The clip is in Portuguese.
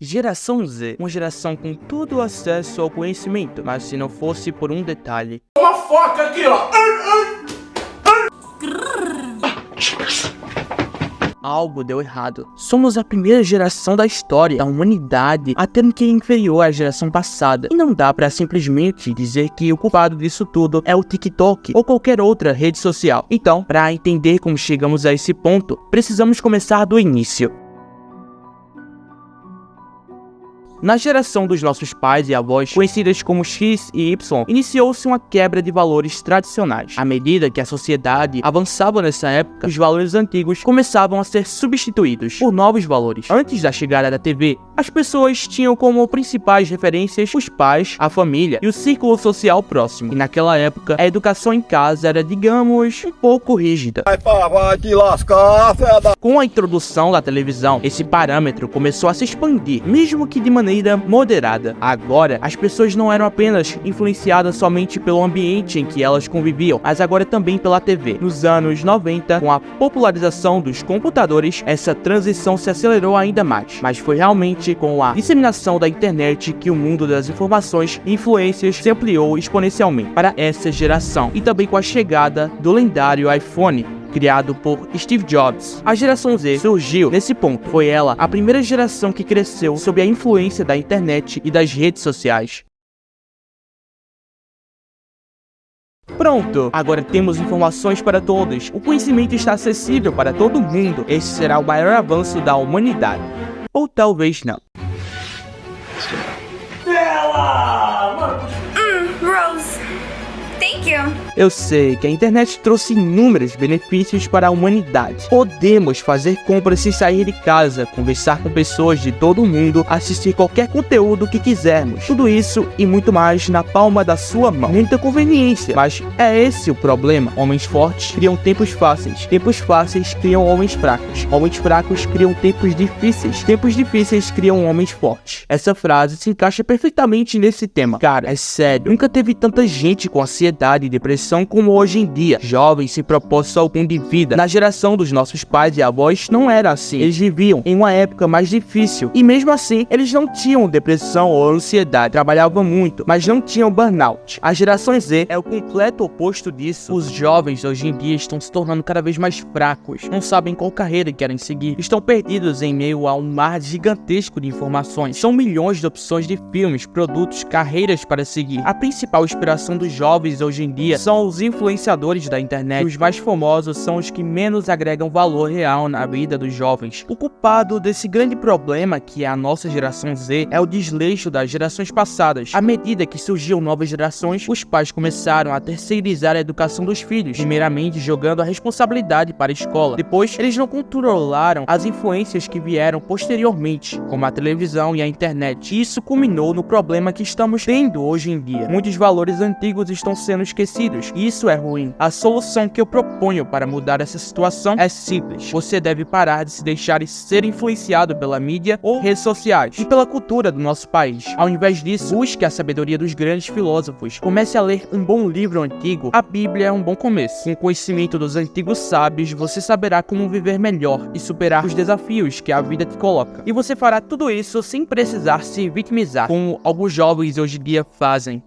Geração Z, uma geração com todo o acesso ao conhecimento, mas se não fosse por um detalhe. Uma faca aqui, ó. Algo deu errado. Somos a primeira geração da história da humanidade a ter um QI inferior à geração passada. E não dá pra simplesmente dizer que o culpado disso tudo é o TikTok ou qualquer outra rede social. Então, pra entender como chegamos a esse ponto, precisamos começar do início. Na geração dos nossos pais e avós, conhecidas como X e Y, iniciou-se uma quebra de valores tradicionais. À medida que a sociedade avançava nessa época, os valores antigos começavam a ser substituídos por novos valores. Antes da chegada da TV, as pessoas tinham como principais referências os pais, a família e o círculo social próximo. E naquela época, a educação em casa era, digamos, um pouco rígida. Vai te lascar, feda. Com a introdução da televisão, esse parâmetro começou a se expandir, mesmo que de maneira moderada. Agora, as pessoas não eram apenas influenciadas somente pelo ambiente em que elas conviviam, mas agora também pela TV. Nos anos 90, com a popularização dos computadores, essa transição se acelerou ainda mais. Mas foi realmente com a disseminação da internet que o mundo das informações e influências se ampliou exponencialmente para essa geração, e também com a chegada do lendário iPhone, criado por Steve Jobs. A geração Z surgiu nesse ponto. Foi ela a primeira geração que cresceu sob a influência da internet e das redes sociais. Pronto! Agora temos informações para todos. O conhecimento está acessível para todo mundo. Esse será o maior avanço da humanidade. Ou talvez não. Rose, thank you. Eu sei que a internet trouxe inúmeros benefícios para a humanidade. Podemos fazer compras sem sair de casa, conversar com pessoas de todo o mundo, assistir qualquer conteúdo que quisermos. Tudo isso e muito mais na palma da sua mão. Muita conveniência, mas é esse o problema. Homens fortes criam tempos fáceis. Tempos fáceis criam homens fracos. Homens fracos criam tempos difíceis. Tempos difíceis criam homens fortes. Essa frase se encaixa perfeitamente nesse tema. Cara, é sério. Nunca teve tanta gente com ansiedade e depressão como hoje em dia. Jovens sem propósito algum de vida. Na geração dos nossos pais e avós não era assim. Eles viviam em uma época mais difícil e mesmo assim eles não tinham depressão ou ansiedade. Trabalhavam muito, mas não tinham burnout. A geração Z é o completo oposto disso. Os jovens hoje em dia estão se tornando cada vez mais fracos. Não sabem qual carreira querem seguir. Estão perdidos em meio a um mar gigantesco de informações. São milhões de opções de filmes, produtos, carreiras para seguir. A principal inspiração dos jovens hoje em dia são os influenciadores da internet. Os mais famosos são os que menos agregam valor real na vida dos jovens. O culpado desse grande problema, que é a nossa geração Z, é o desleixo das gerações passadas. À medida que surgiam novas gerações, os pais começaram a terceirizar a educação dos filhos, primeiramente jogando a responsabilidade para a escola. Depois, eles não controlaram as influências que vieram posteriormente, como a televisão e a internet. E isso culminou no problema que estamos tendo hoje em dia. Muitos valores antigos estão sendo esquecidos. E isso é ruim. A solução que eu proponho para mudar essa situação é simples. Você deve parar de se deixar ser influenciado pela mídia ou redes sociais e pela cultura do nosso país. Ao invés disso, busque a sabedoria dos grandes filósofos. Comece a ler um bom livro antigo. A Bíblia é um bom começo. Com o conhecimento dos antigos sábios, você saberá como viver melhor e superar os desafios que a vida te coloca. E você fará tudo isso sem precisar se vitimizar, como alguns jovens hoje em dia fazem.